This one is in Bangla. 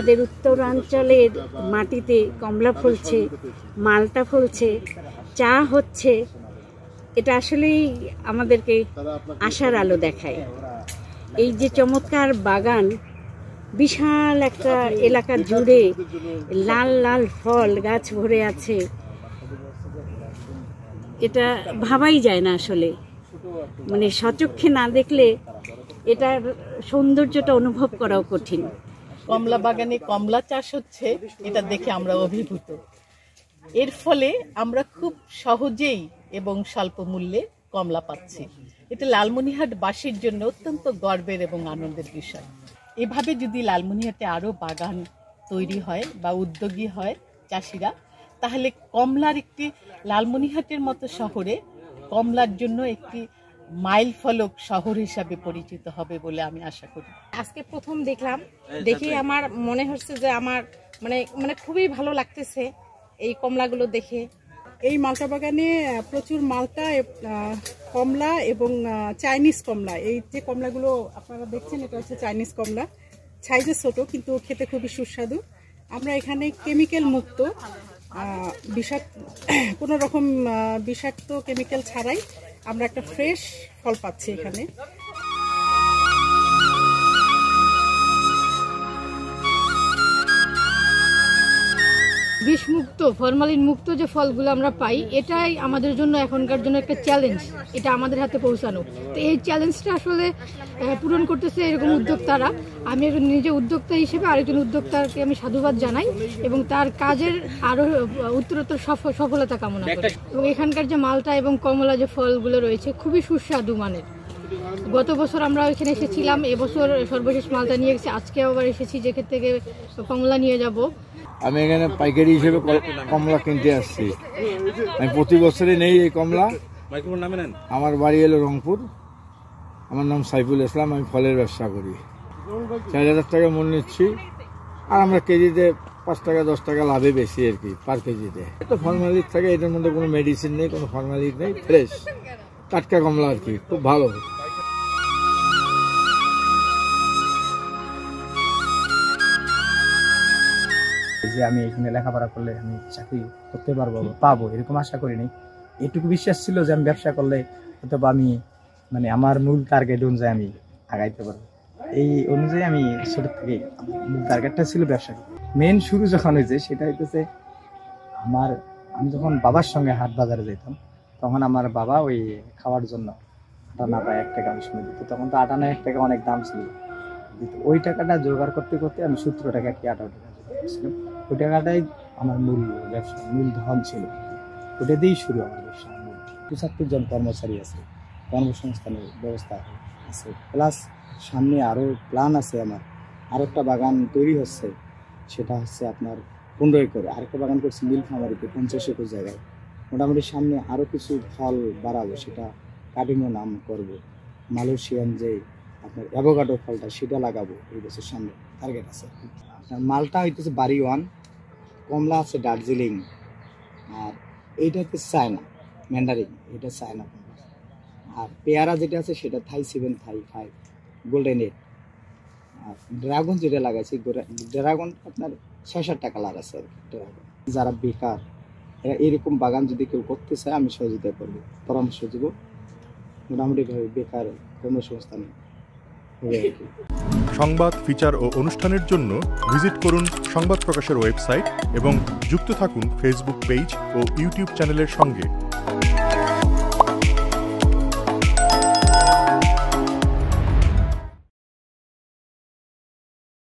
আমাদের উত্তরাঞ্চলের মাটিতে কমলা ফলছে, মালটা ফলছে, চা হচ্ছে, এটা আসলেই আমাদেরকে আশার আলো দেখায়। এই যে চমৎকার বাগান, বিশাল একটা এলাকা জুড়ে লাল লাল ফল গাছ ভরে আছে, এটা ভাবাই যায় না আসলে, মানে সচক্ষে না দেখলে এটার সৌন্দর্যটা অনুভব করাও কঠিন। কমলা বাগানে কমলা চাষ হচ্ছে, এটা দেখে আমরা অভিভূত। এর ফলে আমরা খুব সহজেই এবং স্বল্প মূল্যে কমলা পাচ্ছি। এটা লালমনিরহাটবাসীর জন্য অত্যন্ত গর্বের এবং আনন্দের বিষয়। এভাবে যদি লালমনিরহাটে আরও বাগান তৈরি হয় বা উদ্যোগী হয় চাষিরা, তাহলে কমলার একটি লালমনিরহাটের মতো শহরে কমলার জন্য একটি মাইল ফলক শহর হিসাবে পরিচিত হবে বলে আমি আশা করি। আজকে প্রথম দেখলাম, দেখি আমার মনে হচ্ছে যে আমার মানে খুবই ভালো লাগতেছে এই কমলাগুলো দেখে। এই মালটা বাগানে প্রচুর মালটা, কমলা এবং চাইনিজ কমলা, এই যে কমলাগুলো আপনারা দেখছেন এটা হচ্ছে চাইনিজ কমলা, সাইজে ছোট কিন্তু খেতে খুবই সুস্বাদু। আমরা এখানে কেমিক্যাল মুক্ত, কোনো রকম বিষাক্ত কেমিক্যাল ছাড়াই আমরা একটা ফ্রেশ ফল পাচ্ছি এখানে। বিষমুক্ত, ফরমালিন মুক্ত যে ফলগুলো আমরা পাই, এটাই আমাদের জন্য এখনকার জন্য একটা চ্যালেঞ্জ, এটা আমাদের হাতে পৌঁছানো। তো এই চ্যালেঞ্জটা আসলে পূরণ করতেছে এরকম উদ্যোক্তারা। আমি নিজে উদ্যোক্তা হিসেবে আরেকজন উদ্যোক্তাকে আমি সাধুবাদ জানাই এবং তার কাজের আরও উত্তরোত্তর সফলতা কামনা করি। এবং এখানকার যে মালটা এবং কমলা যে ফলগুলো রয়েছে খুবই সুস্বাদু মানের। গত বছর আমরা ওইখানে এসেছিলাম, এবছর সর্বশেষ মালটা নিয়ে গেছি, আজকে আবার এসেছি যেখান থেকে কমলা নিয়ে যাব। আমি এখানে পাইকারি হিসেবে কমলা কিনতে আসছি। আমি প্রতি বছরই নেই এই কমলা। আমার বাড়ি এলো রংপুর। আমার নাম সাইফুল ইসলাম, আমি ফলের ব্যবসা করি। 4000 টাকা মূল নিচ্ছি, আর আমরা কেজিতে 5 টাকা 10 টাকা লাভে বেশি আর কি, পার কেজিতে। তো ফর্মালিন থাকে, এটার মধ্যে কোনো মেডিসিন নেই, কোনো ফর্মালিন নেই, ফ্রেশ টাটকা কমলা আর কি, খুব ভালো। যে আমি এখানে লেখাপড়া করলে আমি চাকরি করতে পাবো এরকম আশা করিনি। এটুকু বিশ্বাস ছিল যে আমি ব্যবসা করলে হয়তো আমি আমার মূল টার্গেট অনুযায়ী আমি আগাইতে পারবো। এই অনুযায়ী আমি ছোট থেকে মূল টার্গেটটা ছিল ব্যবসা। মেন শুরু যখন হয়েছে সেটা হইতেছে আমি যখন বাবার সঙ্গে হাট বাজারে যেতাম, তখন আমার বাবা ওই খাওয়ার জন্য আটা না পায় 1 টাকা আমি শুনে দিত। তখন তো আটা না 1 টাকা অনেক দাম ছিল। ওই টাকাটা জোগাড় করতে করতে আমি 17 টাকা কি 18 টাকা জোগাড় করছিলাম। ওই টাকাটাই আমার মূল ব্যবসা, মূল ধন ছিল। ওটা দিয়েই শুরু আমার ব্যবসা। 75 জন কর্মচারী আছে, কর্মসংস্থানের ব্যবস্থা আছে, প্লাস সামনে আরও প্ল্যান আছে। আমার আরও একটা বাগান তৈরি হচ্ছে, সেটা হচ্ছে আপনার 15 একর। আরেকটা বাগান করছি নীলফামারীতে 50 একর জায়গায়। মোটামুটি সামনে আরও কিছু ফল বাড়াবো, সেটা কাটিংও নাম করবো। মালয়েশিয়ান যে আপনার অ্যাভোকাডো ফলটা সেটা লাগাবো এই বছর, সামনে টার্গেট আছে। আপনার মালটা হইতেছে বাড়ি 1, কমলা আছে দার্জিলিং, আর এইটা হচ্ছে চায়না ম্যান্ডারিন, এটা চায়না কমলা। আর পেয়ারা যেটা আছে সেটা থাই 7, থাই 5, গোল্ডেন 8। আর ড্রাগন যেটা লাগাইছি, ড্রাগন আপনার 6-7 টাকা লাগাচ্ছে আর কি। ড্রাগন যারা বেকার, এরা এরকম বাগান যদি কেউ করতে চায় আমি সহযোগিতা করবো, পরামর্শ দেবো। মোটামুটিভাবে বেকার কর্মসংস্থান হবে আর কি। সংবাদ, ফিচার ও অনুষ্ঠানের জন্য ভিজিট করুন সংবাদ প্রকাশের ওয়েবসাইট এবং যুক্ত থাকুন ফেসবুক পেজ ও ইউটিউব চ্যানেলের সঙ্গে।